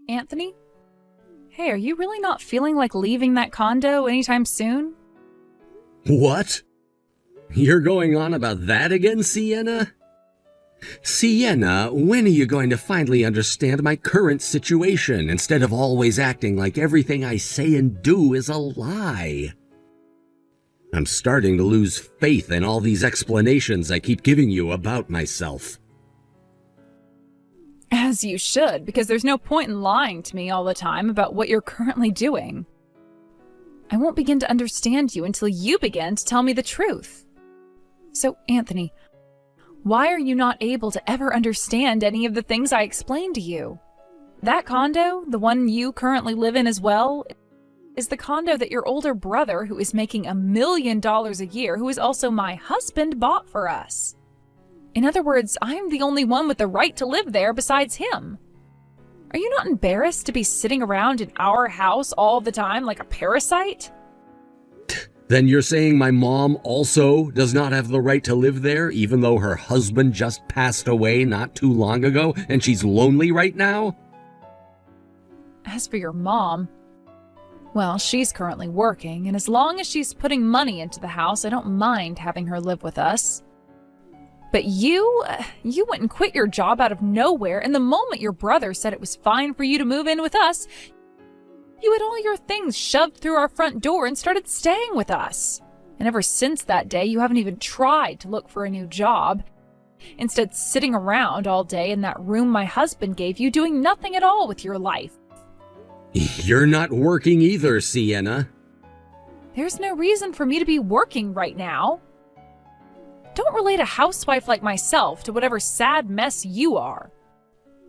Anthony? Hey, are you really not feeling like leaving that condo anytime soon? What? You're going on about that again, Sienna? Sienna, when are you going to finally understand my current situation instead of always acting like everything I say and do is a lie? I'm starting to lose faith in all these explanations I keep giving you about myself. As you should, because there's no point in lying to me all the time about what you're currently doing. I won't begin to understand you until you begin to tell me the truth. So, Anthony, why are you not able to ever understand any of the things I explained to you? That condo, the one you currently live in as well, is the condo that your older brother, who is making $1 million a year, who is also my husband, bought for us. In other words, I'm the only one with the right to live there besides him. Are you not embarrassed to be sitting around in our house all the time like a parasite? Then you're saying my mom also does not have the right to live there, even though her husband just passed away not too long ago and she's lonely right now? As for your mom, well, she's currently working, and as long as she's putting money into the house, I don't mind having her live with us. But you went and quit your job out of nowhere, and the moment your brother said it was fine for you to move in with us, you had all your things shoved through our front door and started staying with us. And ever since that day, you haven't even tried to look for a new job. Instead, sitting around all day in that room my husband gave you, doing nothing at all with your life. You're not working either, Sienna. There's no reason for me to be working right now. Don't relate a housewife like myself to whatever sad mess you are.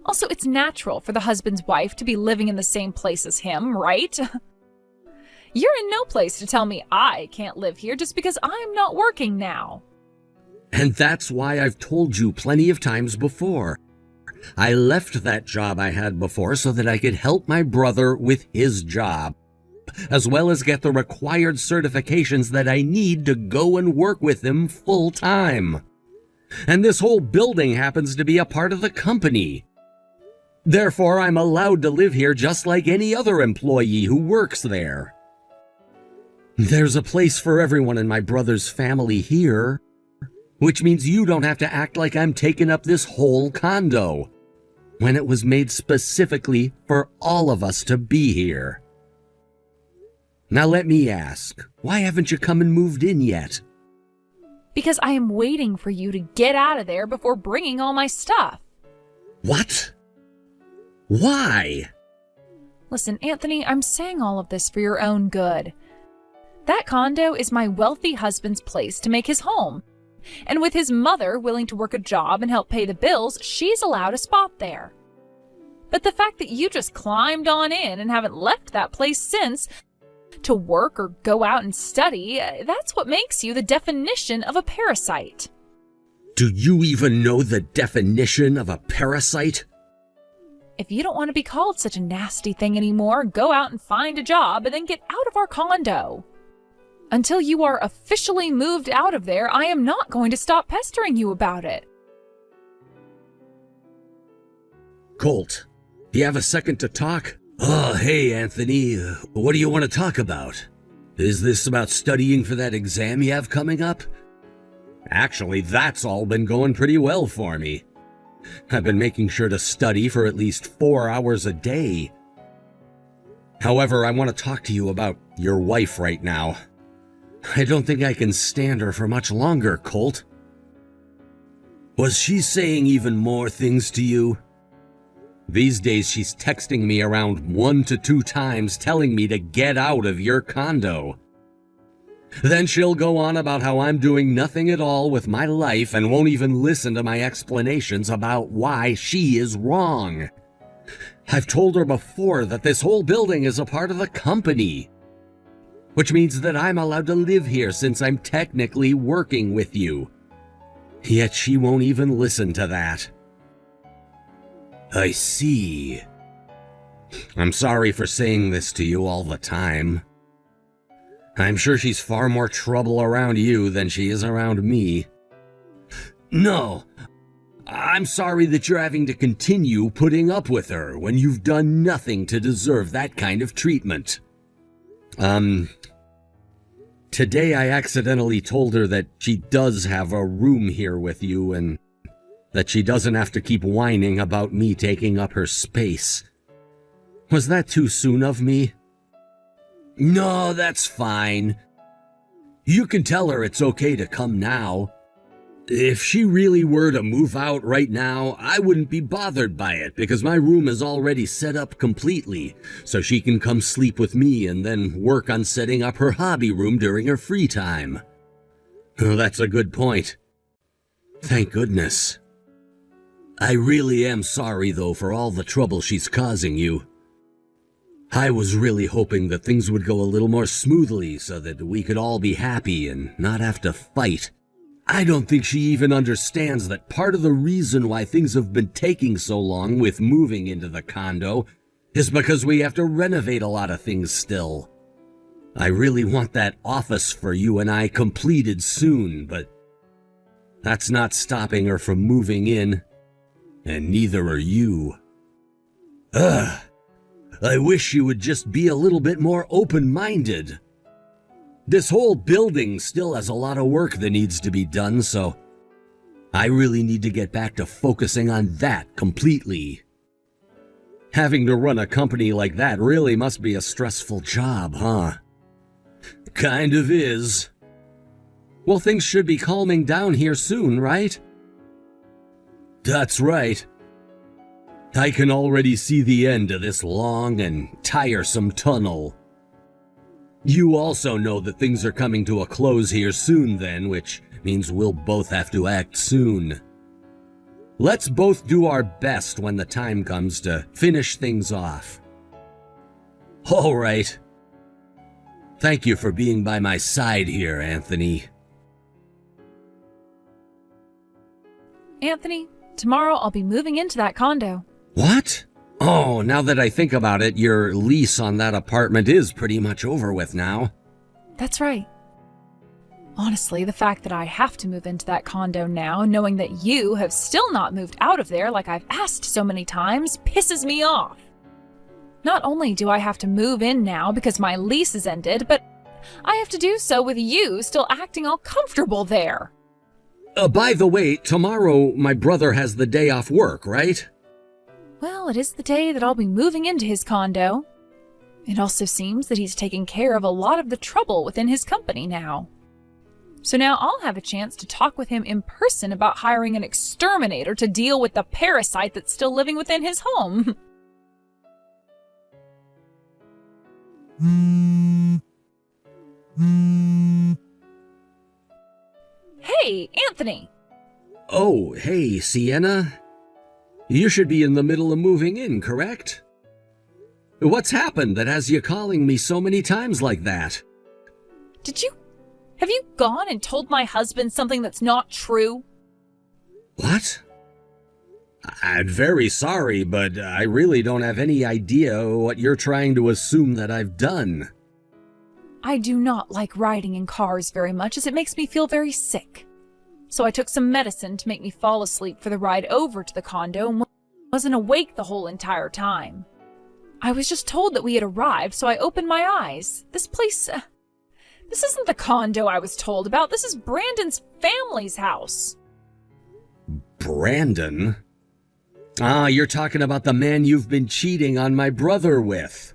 Also, it's natural for the husband's wife to be living in the same place as him, right? You're in no place to tell me I can't live here just because I'm not working now. And that's why I've told you plenty of times before. I left that job I had before so that I could help my brother with his job, as well as get the required certifications that I need to go and work with him full time. And this whole building happens to be a part of the company. Therefore, I'm allowed to live here just like any other employee who works there. There's a place for everyone in my brother's family here, which means you don't have to act like I'm taking up this whole condo, when it was made specifically for all of us to be here. Now let me ask, why haven't you come and moved in yet? Because I am waiting for you to get out of there before bringing all my stuff. What? Why? Listen, Anthony, I'm saying all of this for your own good. That condo is my wealthy husband's place to make his home. And with his mother willing to work a job and help pay the bills, she's allowed a spot there. But the fact that you just climbed on in and haven't left that place since to work or go out and study, that's what makes you the definition of a parasite. Do you even know the definition of a parasite? If you don't want to be called such a nasty thing anymore, go out and find a job and then get out of our condo. Until you are officially moved out of there, I am not going to stop pestering you about it. Colt, do you have a second to talk? Oh, hey, Anthony. What do you want to talk about? Is this about studying for that exam you have coming up? Actually, that's all been going pretty well for me. I've been making sure to study for at least 4 hours a day. However, I want to talk to you about your wife right now. I don't think I can stand her for much longer, Colt. Was she saying even more things to you? These days she's texting me around 1 to 2 times telling me to get out of your condo. Then she'll go on about how I'm doing nothing at all with my life and won't even listen to my explanations about why she is wrong. I've told her before that this whole building is a part of the company, which means that I'm allowed to live here since I'm technically working with you. Yet she won't even listen to that. I see. I'm sorry for saying this to you all the time. I'm sure she's far more trouble around you than she is around me. No, I'm sorry that you're having to continue putting up with her when you've done nothing to deserve that kind of treatment. Today I accidentally told her that she does have a room here with you and that she doesn't have to keep whining about me taking up her space. Was that too soon of me? No, that's fine. You can tell her it's okay to come now. If she really were to move out right now, I wouldn't be bothered by it because my room is already set up completely, so she can come sleep with me and then work on setting up her hobby room during her free time. Oh, that's a good point. Thank goodness. I really am sorry, though, for all the trouble she's causing you. I was really hoping that things would go a little more smoothly so that we could all be happy and not have to fight. I don't think she even understands that part of the reason why things have been taking so long with moving into the condo is because we have to renovate a lot of things still. I really want that office for you and I completed soon, but that's not stopping her from moving in, and neither are you. I wish you would just be a little bit more open-minded. This whole building still has a lot of work that needs to be done, so I really need to get back to focusing on that completely. Having to run a company like that really must be a stressful job, huh? Kind of is. Well, things should be calming down here soon, right? That's right. I can already see the end of this long and tiresome tunnel. You also know that things are coming to a close here soon then, which means we'll both have to act soon. Let's both do our best when the time comes to finish things off. All right. Thank you for being by my side here, Anthony. Anthony, tomorrow I'll be moving into that condo. What? Oh, now that I think about it, your lease on that apartment is pretty much over with now. That's right. Honestly, the fact that I have to move into that condo now, knowing that you have still not moved out of there like I've asked so many times, pisses me off. Not only do I have to move in now because my lease is ended, but I have to do so with you still acting all comfortable there. By the way, tomorrow my brother has the day off work, right? Well, it is the day that I'll be moving into his condo. It also seems that he's taking care of a lot of the trouble within his company now. So now I'll have a chance to talk with him in person about hiring an exterminator to deal with the parasite that's still living within his home. Hey, Anthony! Oh, hey, Sienna. You should be in the middle of moving in, correct? What's happened that has you calling me so many times like that? Have you gone and told my husband something that's not true? What? I'm very sorry, but I really don't have any idea what you're trying to assume that I've done. I do not like riding in cars very much as it makes me feel very sick. So I took some medicine to make me fall asleep for the ride over to the condo and wasn't awake the whole entire time. I was just told that we had arrived, so I opened my eyes. This isn't the condo I was told about. This is Brandon's family's house. Brandon? Ah, you're talking about the man you've been cheating on my brother with.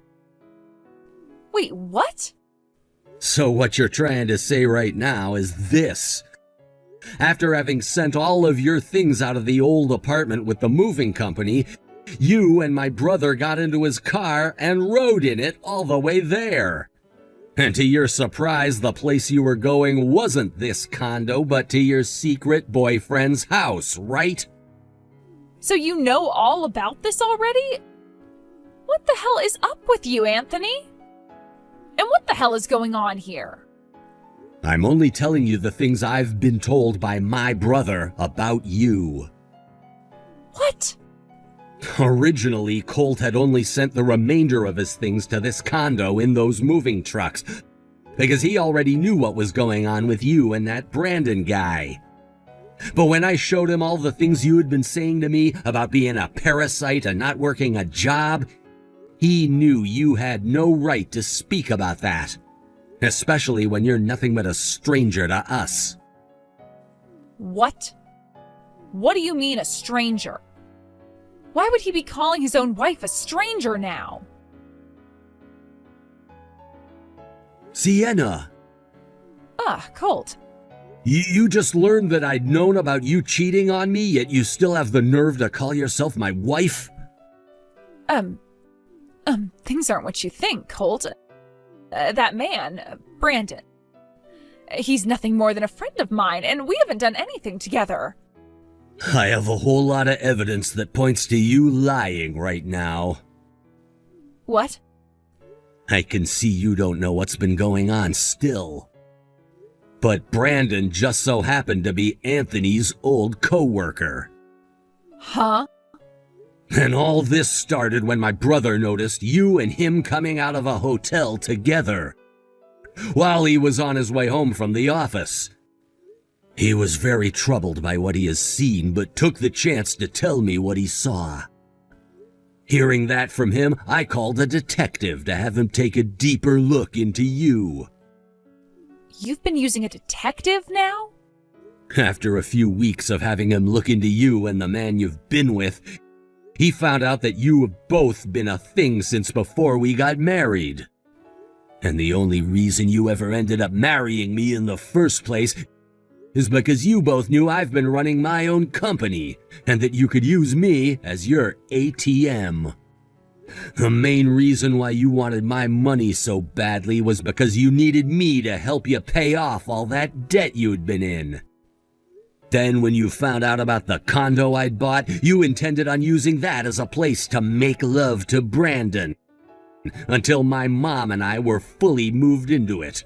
Wait, what? So what you're trying to say right now is this. After having sent all of your things out of the old apartment with the moving company, you and my brother got into his car and rode in it all the way there. And to your surprise, the place you were going wasn't this condo, but to your secret boyfriend's house, right? So you know all about this already? What the hell is up with you, Anthony? And what the hell is going on here? I'm only telling you the things I've been told by my brother about you. What? Originally, Colt had only sent the remainder of his things to this condo in those moving trucks, because he already knew what was going on with you and that Brandon guy. But when I showed him all the things you had been saying to me about being a parasite and not working a job, he knew you had no right to speak about that. Especially when you're nothing but a stranger to us. What? What do you mean, a stranger? Why would he be calling his own wife a stranger now? Sienna! Colt. You just learned that I'd known about you cheating on me, yet you still have the nerve to call yourself my wife? Things aren't what you think, Colt. That man, Brandon. He's nothing more than a friend of mine, and we haven't done anything together. I have a whole lot of evidence that points to you lying right now. What? I can see you don't know what's been going on still. But Brandon just so happened to be Anthony's old co-worker. Huh? And all this started when my brother noticed you and him coming out of a hotel together while he was on his way home from the office. He was very troubled by what he has seen, but took the chance to tell me what he saw. Hearing that from him, I called a detective to have him take a deeper look into you. You've been using a detective now? After a few weeks of having him look into you and the man you've been with, he found out that you have both been a thing since before we got married. And the only reason you ever ended up marrying me in the first place is because you both knew I've been running my own company and that you could use me as your ATM. The main reason why you wanted my money so badly was because you needed me to help you pay off all that debt you'd been in. Then when you found out about the condo I'd bought, you intended on using that as a place to make love to Brandon, until my mom and I were fully moved into it.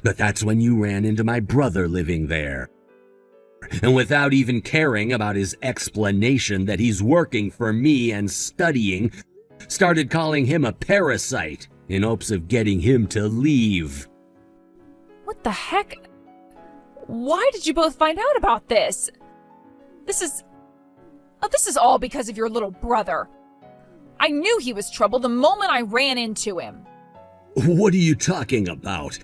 But that's when you ran into my brother living there. And without even caring about his explanation that he's working for me and studying, started calling him a parasite in hopes of getting him to leave. What the heck? Why did you both find out about this? This is all because of your little brother. I knew he was trouble the moment I ran into him. What are you talking about?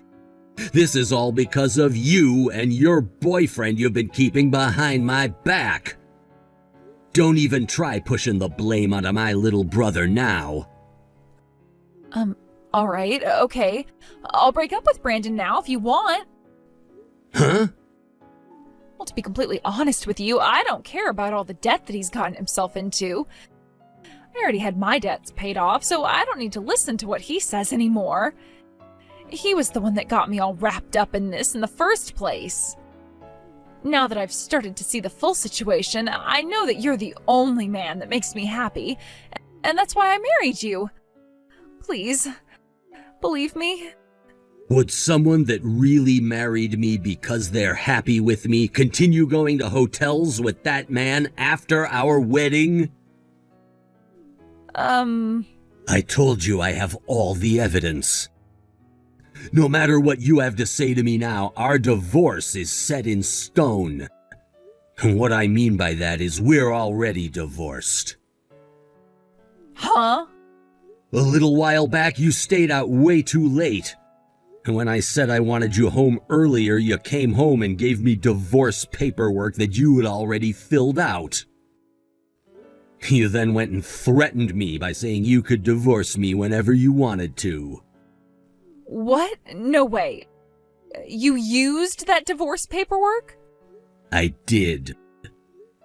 This is all because of you and your boyfriend you've been keeping behind my back. Don't even try pushing the blame onto my little brother now. All right, okay. I'll break up with Brandon now if you want. Huh? Well, to be completely honest with you, I don't care about all the debt that he's gotten himself into. I already had my debts paid off, so I don't need to listen to what he says anymore. He was the one that got me all wrapped up in this in the first place. Now that I've started to see the full situation, I know that you're the only man that makes me happy, and that's why I married you. Please, believe me. Would someone that really married me because they're happy with me continue going to hotels with that man after our wedding? I told you I have all the evidence. No matter what you have to say to me now, our divorce is set in stone. And what I mean by that is we're already divorced. Huh? A little while back, you stayed out way too late. And when I said I wanted you home earlier, you came home and gave me divorce paperwork that you had already filled out. You then went and threatened me by saying you could divorce me whenever you wanted to. What? No way. You used that divorce paperwork? I did.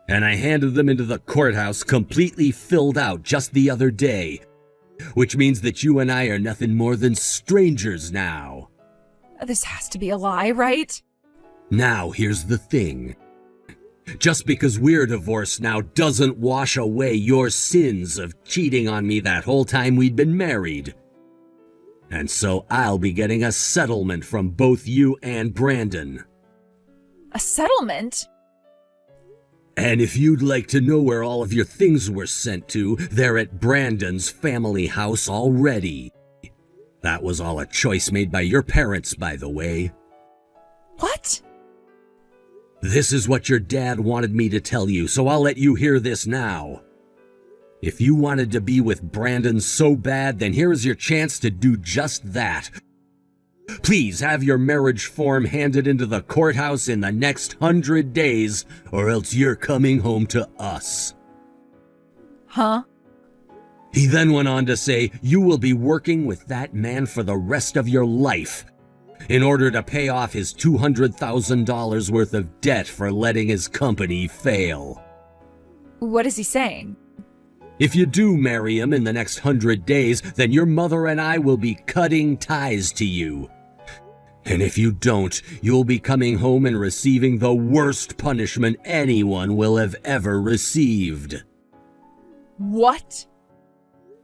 And I handed them into the courthouse completely filled out just the other day, which means that you and I are nothing more than strangers now. This has to be a lie, right? Now, here's the thing. Just because we're divorced now doesn't wash away your sins of cheating on me that whole time we'd been married. And so I'll be getting a settlement from both you and Brandon. A settlement? And if you'd like to know where all of your things were sent to, they're at Brandon's family house already. That was all a choice made by your parents, by the way. What? This is what your dad wanted me to tell you, so I'll let you hear this now. If you wanted to be with Brandon so bad, then here's your chance to do just that. Please have your marriage form handed into the courthouse in the next 100 days, or else you're coming home to us. Huh? He then went on to say you will be working with that man for the rest of your life in order to pay off his $200,000 worth of debt for letting his company fail. What is he saying? If you do marry him in the next 100 days, then your mother and I will be cutting ties to you. And if you don't, you'll be coming home and receiving the worst punishment anyone will have ever received. What?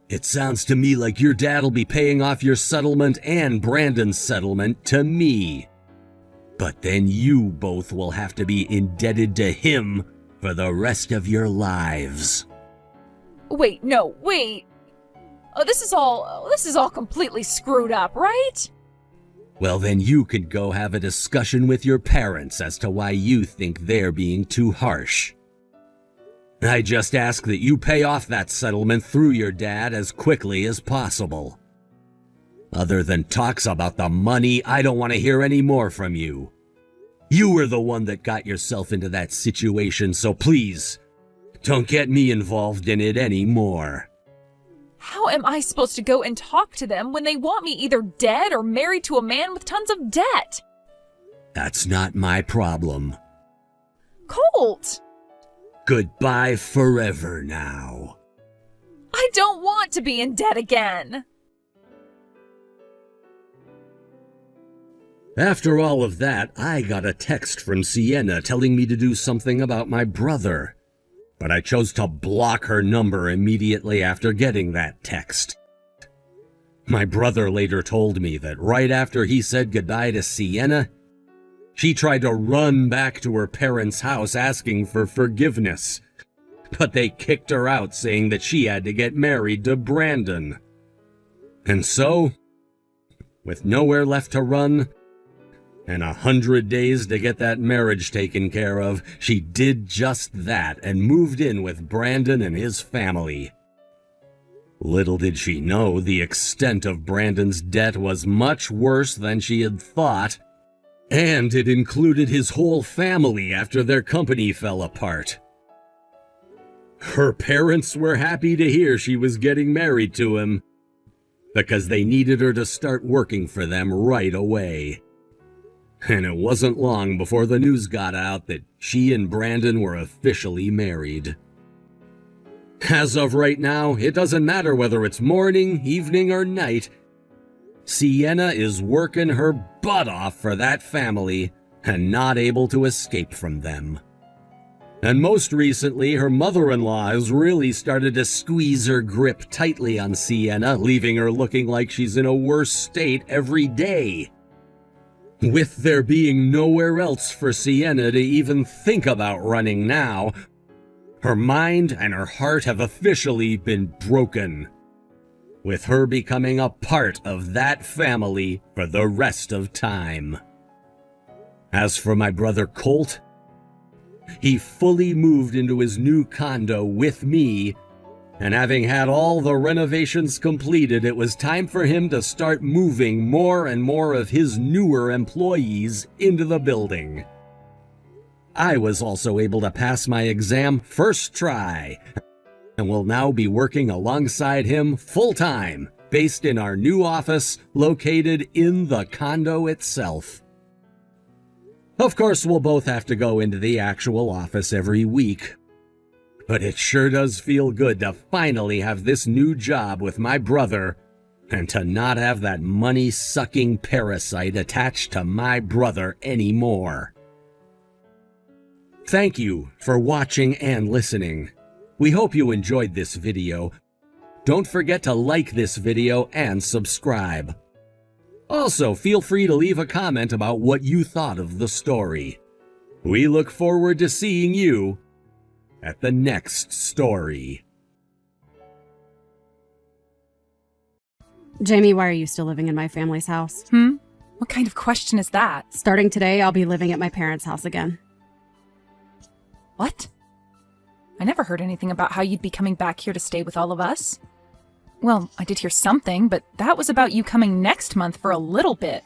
It sounds to me like your dad'll be paying off your settlement and Brandon's settlement to me. But then you both will have to be indebted to him for the rest of your lives. Wait. Oh, this is all completely screwed up, right? Well, then you could go have a discussion with your parents as to why you think they're being too harsh. I just ask that you pay off that settlement through your dad as quickly as possible. Other than talks about the money, I don't want to hear any more from you. You were the one that got yourself into that situation, so please, don't get me involved in it anymore. How am I supposed to go and talk to them when they want me either dead or married to a man with tons of debt? That's not my problem. Colt! Goodbye forever now. I don't want to be in debt again. After all of that, I got a text from Sienna telling me to do something about my brother. But I chose to block her number immediately after getting that text. My brother later told me that right after he said goodbye to Sienna, she tried to run back to her parents' house asking for forgiveness. But they kicked her out, saying that she had to get married to Brandon. And so, with nowhere left to run, and 100 days to get that marriage taken care of, she did just that and moved in with Brandon and his family. Little did she know the extent of Brandon's debt was much worse than she had thought, and it included his whole family after their company fell apart. Her parents were happy to hear she was getting married to him, because they needed her to start working for them right away. And it wasn't long before the news got out that she and Brandon were officially married. As of right now, it doesn't matter whether it's morning, evening, or night. Sienna is working her butt off for that family and not able to escape from them. And most recently, her mother-in-law has really started to squeeze her grip tightly on Sienna, leaving her looking like she's in a worse state every day. With there being nowhere else for Sienna to even think about running now, her mind and her heart have officially been broken, with her becoming a part of that family for the rest of time. As for my brother Colt, he fully moved into his new condo with me, and having had all the renovations completed, it was time for him to start moving more and more of his newer employees into the building. I was also able to pass my exam first try, and will now be working alongside him full-time, based in our new office located in the condo itself. Of course, we'll both have to go into the actual office every week, but it sure does feel good to finally have this new job with my brother and to not have that money-sucking parasite attached to my brother anymore. Thank you for watching and listening. We hope you enjoyed this video. Don't forget to like this video and subscribe. Also, feel free to leave a comment about what you thought of the story. We look forward to seeing you at the next story. Jamie, why are you still living in my family's house? What kind of question is that? Starting today, I'll be living at my parents' house again. What? I never heard anything about how you'd be coming back here to stay with all of us. Well, I did hear something, but that was about you coming next month for a little bit.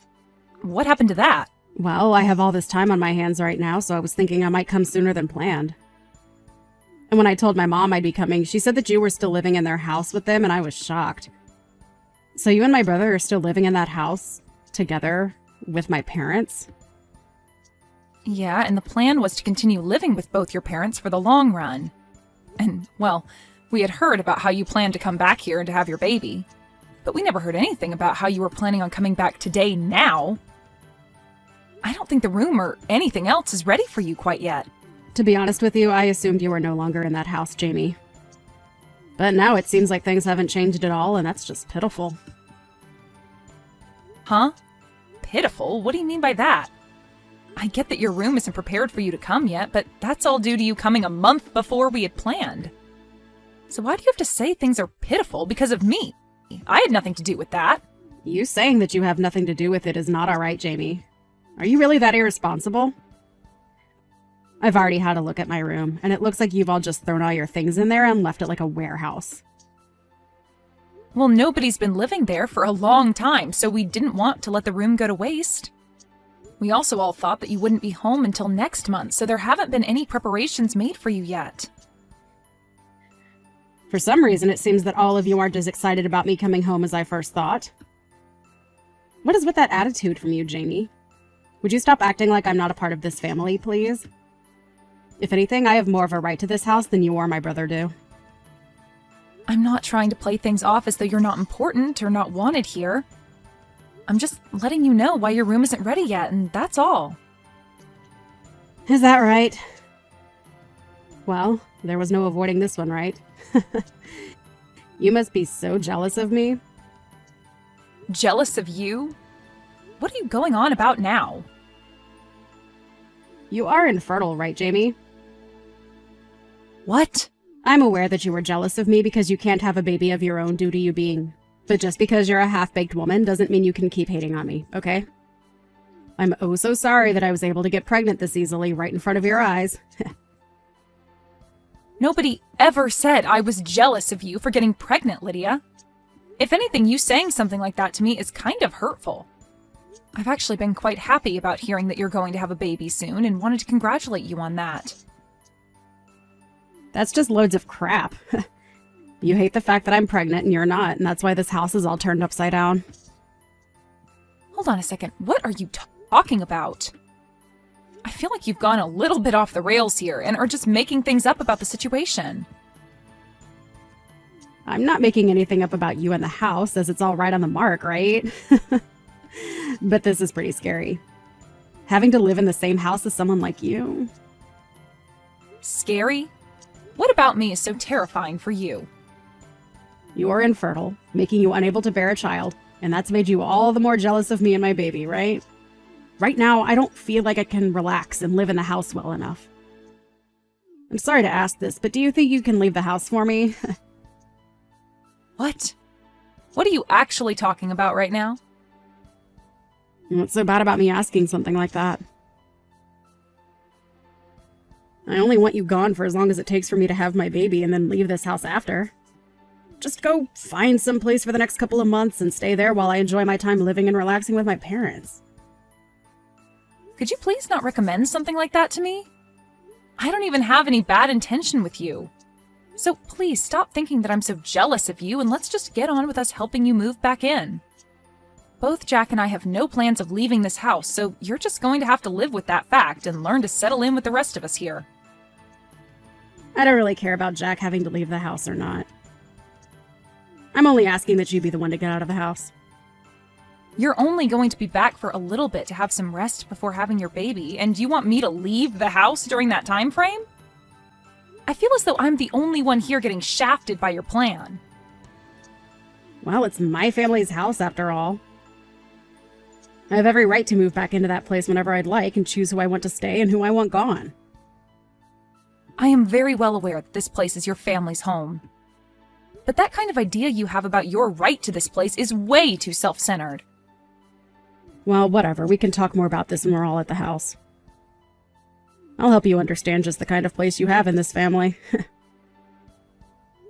What happened to that? Well, I have all this time on my hands right now, so I was thinking I might come sooner than planned. And when I told my mom I'd be coming, she said that you were still living in their house with them, and I was shocked. So you and my brother are still living in that house together with my parents? Yeah, and the plan was to continue living with both your parents for the long run. And, well, we had heard about how you planned to come back here and to have your baby. But we never heard anything about how you were planning on coming back today now. I don't think the room or anything else is ready for you quite yet. To be honest with you, I assumed you were no longer in that house, Jamie. But now it seems like things haven't changed at all, and that's just pitiful. Huh? Pitiful? What do you mean by that? I get that your room isn't prepared for you to come yet, but that's all due to you coming a month before we had planned. So why do you have to say things are pitiful because of me? I had nothing to do with that. You saying that you have nothing to do with it is not all right, Jamie. Are you really that irresponsible? I've already had a look at my room, and it looks like you've all just thrown all your things in there and left it like a warehouse. Well, nobody's been living there for a long time, so we didn't want to let the room go to waste. We also all thought that you wouldn't be home until next month, so there haven't been any preparations made for you yet. For some reason, it seems that all of you aren't as excited about me coming home as I first thought. What is with that attitude from you, Jamie? Would you stop acting like I'm not a part of this family, please? If anything, I have more of a right to this house than you or my brother do. I'm not trying to play things off as though you're not important or not wanted here. I'm just letting you know why your room isn't ready yet, and that's all. Is that right? Well, there was no avoiding this one, right? You must be so jealous of me. Jealous of you? What are you going on about now? You are infertile, right, Jamie? What? I'm aware that you were jealous of me because you can't have a baby of your own due to you being... But just because you're a half-baked woman doesn't mean you can keep hating on me, okay? I'm oh so sorry that I was able to get pregnant this easily right in front of your eyes. Nobody ever said I was jealous of you for getting pregnant, Lydia. If anything, you saying something like that to me is kind of hurtful. I've actually been quite happy about hearing that you're going to have a baby soon and wanted to congratulate you on that. That's just loads of crap. You hate the fact that I'm pregnant and you're not, and that's why this house is all turned upside down. Hold on a second. What are you talking about? I feel like you've gone a little bit off the rails here and are just making things up about the situation. I'm not making anything up about you and the house, as it's all right on the mark, right? But this is pretty scary. Having to live in the same house as someone like you. Scary? What about me is so terrifying for you? You are infertile, making you unable to bear a child, and that's made you all the more jealous of me and my baby, right? Right now, I don't feel like I can relax and live in the house well enough. I'm sorry to ask this, but do you think you can leave the house for me? What? What are you actually talking about right now? What's so bad about me asking something like that? I only want you gone for as long as it takes for me to have my baby and then leave this house after. Just go find some place for the next couple of months and stay there while I enjoy my time living and relaxing with my parents. Could you please not recommend something like that to me? I don't even have any bad intention with you. So please stop thinking that I'm so jealous of you and let's just get on with us helping you move back in. Both Jack and I have no plans of leaving this house, so you're just going to have to live with that fact and learn to settle in with the rest of us here. I don't really care about Jack having to leave the house or not. I'm only asking that you be the one to get out of the house. You're only going to be back for a little bit to have some rest before having your baby, and you want me to leave the house during that time frame? I feel as though I'm the only one here getting shafted by your plan. Well, it's my family's house after all. I have every right to move back into that place whenever I'd like and choose who I want to stay and who I want gone. I am very well aware that this place is your family's home. But that kind of idea you have about your right to this place is way too self-centered. Well, whatever. We can talk more about this when we're all at the house. I'll help you understand just the kind of place you have in this family.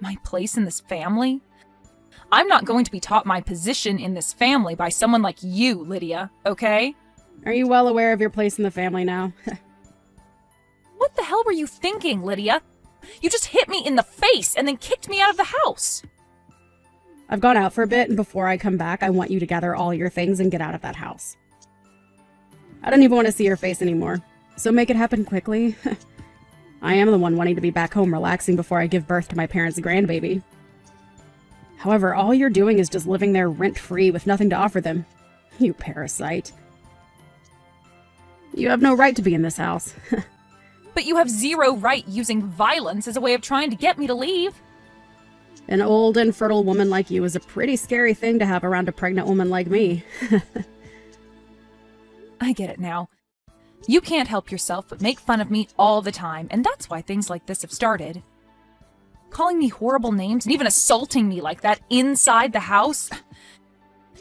My place in this family? I'm not going to be taught my position in this family by someone like you, Lydia, okay? Are you well aware of your place in the family now? What the hell were you thinking, Lydia? You just hit me in the face and then kicked me out of the house. I've gone out for a bit, and before I come back, I want you to gather all your things and get out of that house. I don't even want to see your face anymore, so make it happen quickly. I am the one wanting to be back home relaxing before I give birth to my parents' grandbaby. However, all you're doing is just living there rent-free with nothing to offer them. You parasite. You have no right to be in this house. But you have zero right using violence as a way of trying to get me to leave. An old, infertile woman like you is a pretty scary thing to have around a pregnant woman like me. I get it now. You can't help yourself but make fun of me all the time, and that's why things like this have started. Calling me horrible names and even assaulting me like that inside the house.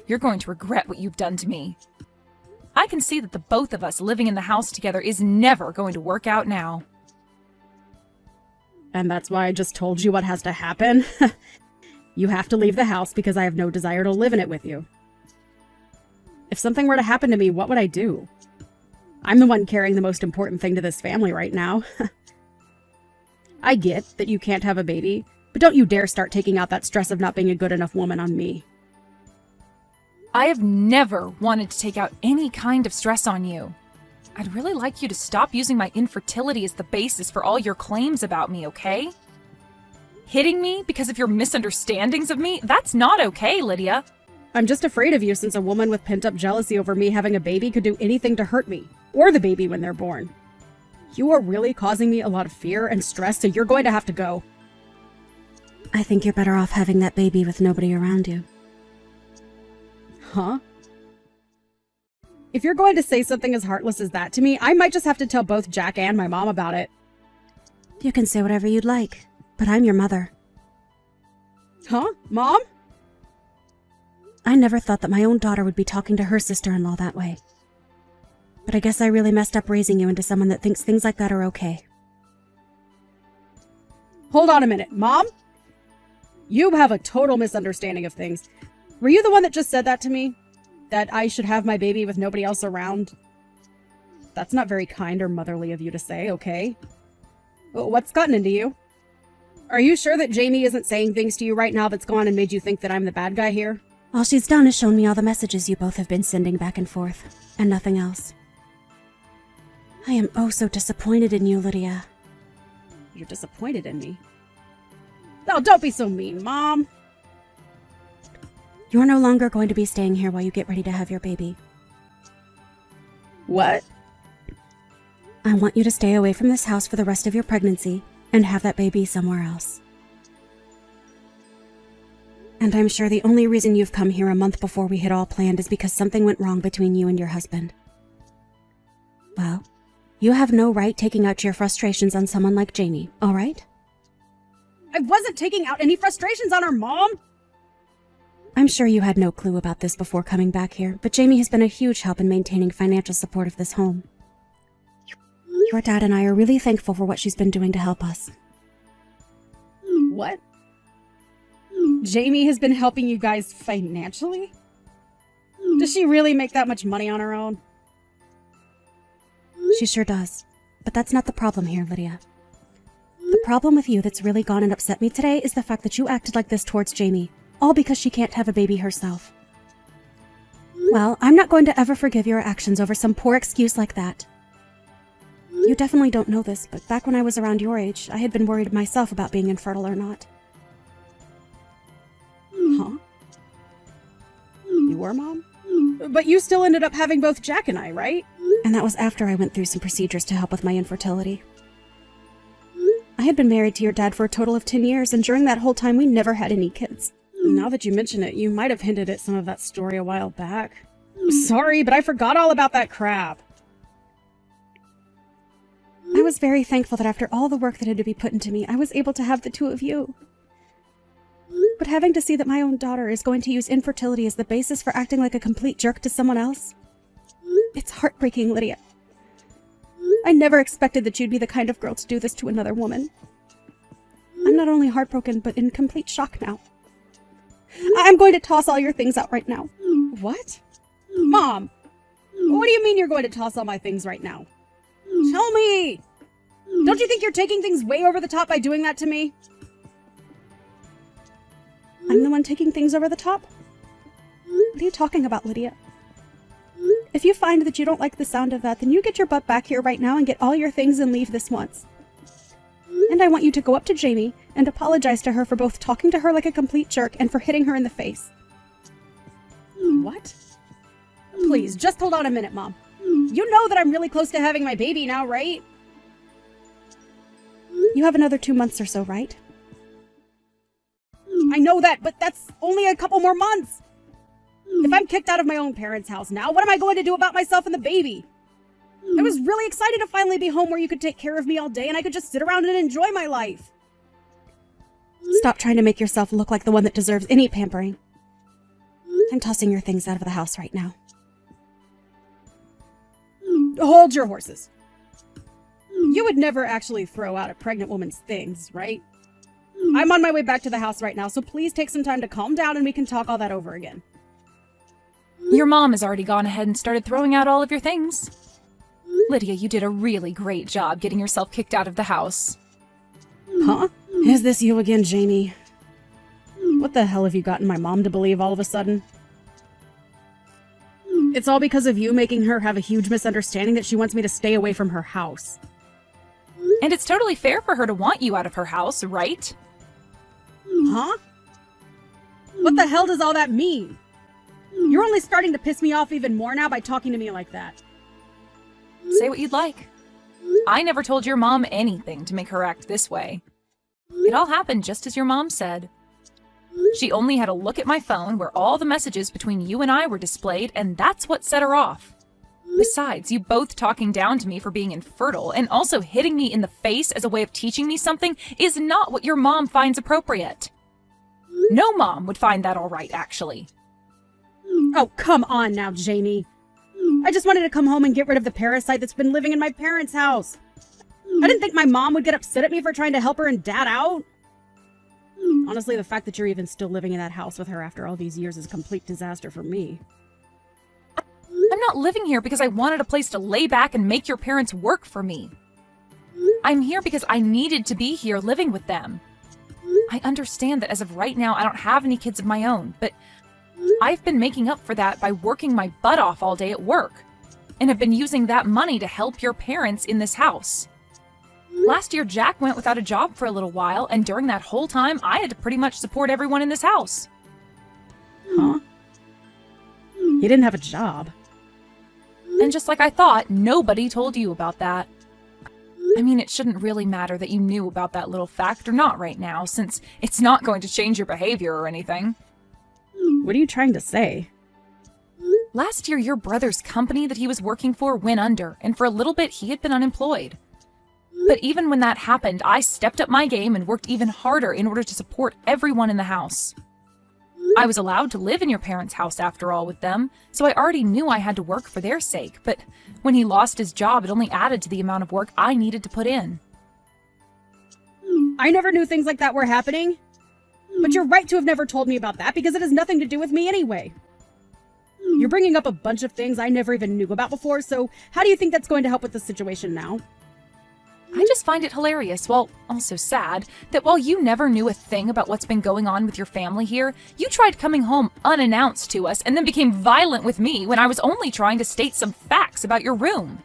You're going to regret what you've done to me. I can see that the both of us living in the house together is never going to work out now. And that's why I just told you what has to happen? You have to leave the house because I have no desire to live in it with you. If something were to happen to me, what would I do? I'm the one carrying the most important thing to this family right now. I get that you can't have a baby, but don't you dare start taking out that stress of not being a good enough woman on me. I have never wanted to take out any kind of stress on you. I'd really like you to stop using my infertility as the basis for all your claims about me, okay? Hitting me because of your misunderstandings of me? That's not okay, Lydia. I'm just afraid of you since a woman with pent-up jealousy over me having a baby could do anything to hurt me, or the baby when they're born. You are really causing me a lot of fear and stress, so you're going to have to go. I think you're better off having that baby with nobody around you. Huh? If you're going to say something as heartless as that to me, I might just have to tell both Jack and my mom about it. You can say whatever you'd like, but I'm your mother. Huh? Mom? I never thought that my own daughter would be talking to her sister-in-law that way. But I guess I really messed up raising you into someone that thinks things like that are okay. Hold on a minute, Mom? You have a total misunderstanding of things. Were you the one that just said that to me? That I should have my baby with nobody else around? That's not very kind or motherly of you to say, okay? What's gotten into you? Are you sure that Jamie isn't saying things to you right now that's gone and made you think that I'm the bad guy here? All she's done is shown me all the messages you both have been sending back and forth, and nothing else. I am oh so disappointed in you, Lydia. You're disappointed in me? Oh, don't be so mean, Mom! You're no longer going to be staying here while you get ready to have your baby. What? I want you to stay away from this house for the rest of your pregnancy and have that baby somewhere else. And I'm sure the only reason you've come here a month before we had all planned is because something went wrong between you and your husband. Well, you have no right taking out your frustrations on someone like Jamie, all right? I wasn't taking out any frustrations on her, Mom! I'm sure you had no clue about this before coming back here, but Jamie has been a huge help in maintaining financial support of this home. Your dad and I are really thankful for what she's been doing to help us. What? Jamie has been helping you guys financially? Does she really make that much money on her own? She sure does. But that's not the problem here, Lydia. The problem with you that's really gone and upset me today is the fact that you acted like this towards Jamie, all because she can't have a baby herself. Well, I'm not going to ever forgive your actions over some poor excuse like that. You definitely don't know this, but back when I was around your age, I had been worried myself about being infertile or not. Huh? You were, Mom? But you still ended up having both Jack and I, right? And that was after I went through some procedures to help with my infertility. I had been married to your dad for a total of 10 years, and during that whole time we never had any kids. Now that you mention it, you might have hinted at some of that story a while back. Sorry, but I forgot all about that crap. I was very thankful that after all the work that had to be put into me, I was able to have the two of you. But having to see that my own daughter is going to use infertility as the basis for acting like a complete jerk to someone else, it's heartbreaking, Lydia. I never expected that you'd be the kind of girl to do this to another woman. I'm not only heartbroken, but in complete shock now. I'm going to toss all your things out right now. What? Mom, what do you mean you're going to toss all my things right now? Tell me! Don't you think you're taking things way over the top by doing that to me? I'm the one taking things over the top? What are you talking about, Lydia? If you find that you don't like the sound of that, then you get your butt back here right now and get all your things and leave this once. And I want you to go up to Jamie and apologize to her for both talking to her like a complete jerk and for hitting her in the face. What? Please, just hold on a minute, Mom. You know that I'm really close to having my baby now, right? You have another 2 months or so, right? I know that, but that's only a couple more months. If I'm kicked out of my own parents' house now, what am I going to do about myself and the baby? I was really excited to finally be home where you could take care of me all day and I could just sit around and enjoy my life. Stop trying to make yourself look like the one that deserves any pampering. I'm tossing your things out of the house right now. Hold your horses. You would never actually throw out a pregnant woman's things, right? I'm on my way back to the house right now, so please take some time to calm down and we can talk all that over again. Your mom has already gone ahead and started throwing out all of your things. Lydia, you did a really great job getting yourself kicked out of the house. Huh? Is this you again, Jamie? What the hell have you gotten my mom to believe all of a sudden? It's all because of you making her have a huge misunderstanding that she wants me to stay away from her house. And it's totally fair for her to want you out of her house, right? Huh? What the hell does all that mean? You're only starting to piss me off even more now by talking to me like that. Say what you'd like. I never told your mom anything to make her act this way. It all happened just as your mom said. She only had a look at my phone where all the messages between you and I were displayed, and that's what set her off. Besides, you both talking down to me for being infertile and also hitting me in the face as a way of teaching me something is not what your mom finds appropriate. No mom would find that all right, actually. Oh, come on now, Jamie. I just wanted to come home and get rid of the parasite that's been living in my parents' house. I didn't think my mom would get upset at me for trying to help her and Dad out. Honestly, the fact that you're even still living in that house with her after all these years is a complete disaster for me. I'm not living here because I wanted a place to lay back and make your parents work for me. I'm here because I needed to be here living with them. I understand that as of right now, I don't have any kids of my own, but I've been making up for that by working my butt off all day at work, and have been using that money to help your parents in this house. Last year, Jack went without a job for a little while, and during that whole time, I had to pretty much support everyone in this house. Huh? He didn't have a job. And just like I thought, nobody told you about that. I mean, it shouldn't really matter that you knew about that little fact or not right now, since it's not going to change your behavior or anything. What are you trying to say? Last year, your brother's company that he was working for went under, and for a little bit, he had been unemployed. But even when that happened, I stepped up my game and worked even harder in order to support everyone in the house. I was allowed to live in your parents' house after all with them, so I already knew I had to work for their sake, but when he lost his job, it only added to the amount of work I needed to put in. I never knew things like that were happening. But you're right to have never told me about that because it has nothing to do with me anyway. You're bringing up a bunch of things I never even knew about before, so how do you think that's going to help with the situation now? I just find it hilarious, well, also sad, that while you never knew a thing about what's been going on with your family here, you tried coming home unannounced to us and then became violent with me when I was only trying to state some facts about your room.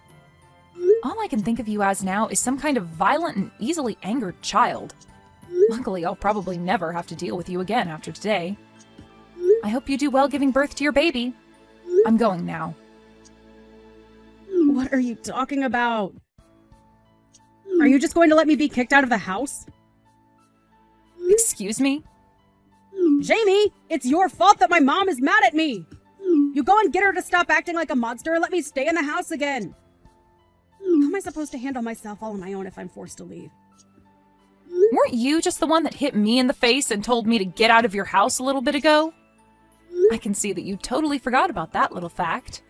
All I can think of you as now is some kind of violent and easily angered child. Luckily, I'll probably never have to deal with you again after today. I hope you do well giving birth to your baby. I'm going now. What are you talking about? Are you just going to let me be kicked out of the house? Excuse me? Jamie, it's your fault that my mom is mad at me. You go and get her to stop acting like a monster and let me stay in the house again. How am I supposed to handle myself all on my own if I'm forced to leave? Weren't you just the one that hit me in the face and told me to get out of your house a little bit ago? I can see that you totally forgot about that little fact.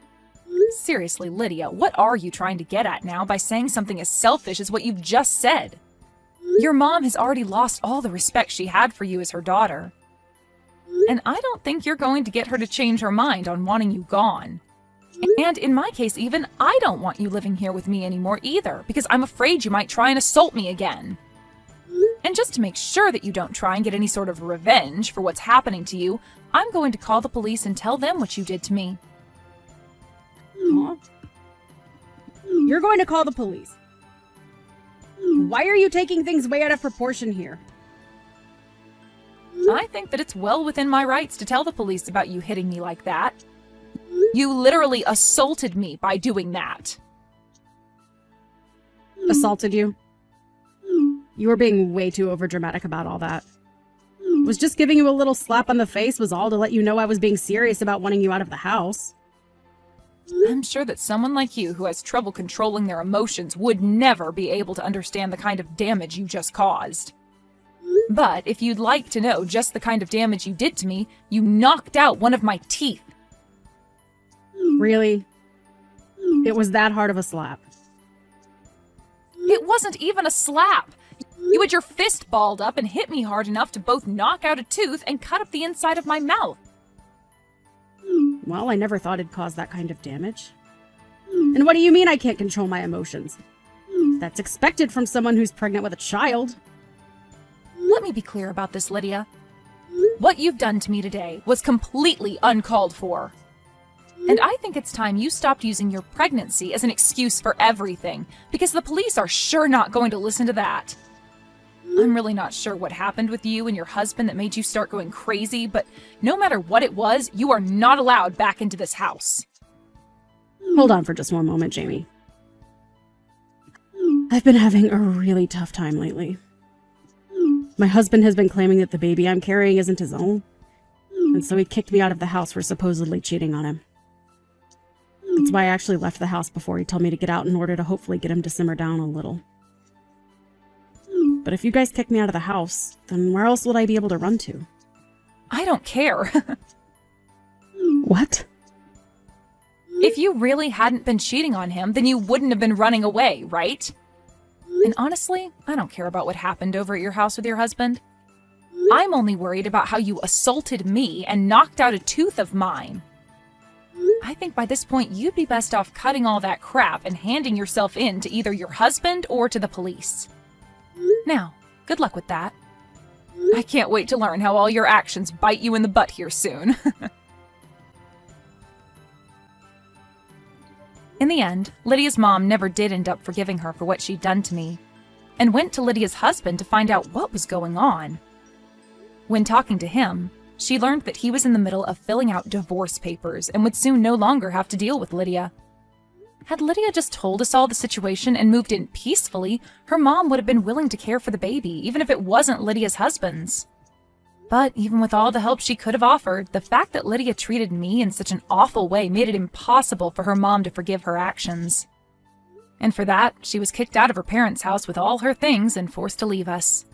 Seriously, Lydia, what are you trying to get at now by saying something as selfish as what you've just said? Your mom has already lost all the respect she had for you as her daughter. And I don't think you're going to get her to change her mind on wanting you gone. And in my case even, I don't want you living here with me anymore either, because I'm afraid you might try and assault me again. And just to make sure that you don't try and get any sort of revenge for what's happening to you, I'm going to call the police and tell them what you did to me. Huh? You're going to call the police. Why are you taking things way out of proportion here? I think that it's well within my rights to tell the police about you hitting me like that. You literally assaulted me by doing that. Assaulted you? You were being way too overdramatic about all that. Was just giving you a little slap on the face was all to let you know I was being serious about wanting you out of the house. I'm sure that someone like you who has trouble controlling their emotions would never be able to understand the kind of damage you just caused. But if you'd like to know just the kind of damage you did to me, you knocked out one of my teeth. Really? It was that hard of a slap. It wasn't even a slap. You had your fist balled up and hit me hard enough to both knock out a tooth and cut up the inside of my mouth. Well, I never thought it'd cause that kind of damage. And what do you mean I can't control my emotions? That's expected from someone who's pregnant with a child. Let me be clear about this, Lydia. What you've done to me today was completely uncalled for. And I think it's time you stopped using your pregnancy as an excuse for everything, because the police are sure not going to listen to that. I'm really not sure what happened with you and your husband that made you start going crazy, but no matter what it was, you are not allowed back into this house. Hold on for just one moment, Jamie. I've been having a really tough time lately. My husband has been claiming that the baby I'm carrying isn't his own, and so he kicked me out of the house for supposedly cheating on him. That's why I actually left the house before he told me to get out in order to hopefully get him to simmer down a little. But if you guys kick me out of the house, then where else would I be able to run to? I don't care. What? If you really hadn't been cheating on him, then you wouldn't have been running away, right? And honestly, I don't care about what happened over at your house with your husband. I'm only worried about how you assaulted me and knocked out a tooth of mine. I think by this point you'd be best off cutting all that crap and handing yourself in to either your husband or to the police. Now, good luck with that. I can't wait to learn how all your actions bite you in the butt here soon. In the end, Lydia's mom never did end up forgiving her for what she'd done to me, and went to Lydia's husband to find out what was going on. When talking to him, she learned that he was in the middle of filling out divorce papers and would soon no longer have to deal with Lydia. Had Lydia just told us all the situation and moved in peacefully, her mom would have been willing to care for the baby, even if it wasn't Lydia's husband's. But even with all the help she could have offered, the fact that Lydia treated me in such an awful way made it impossible for her mom to forgive her actions. And for that, she was kicked out of her parents' house with all her things and forced to leave us.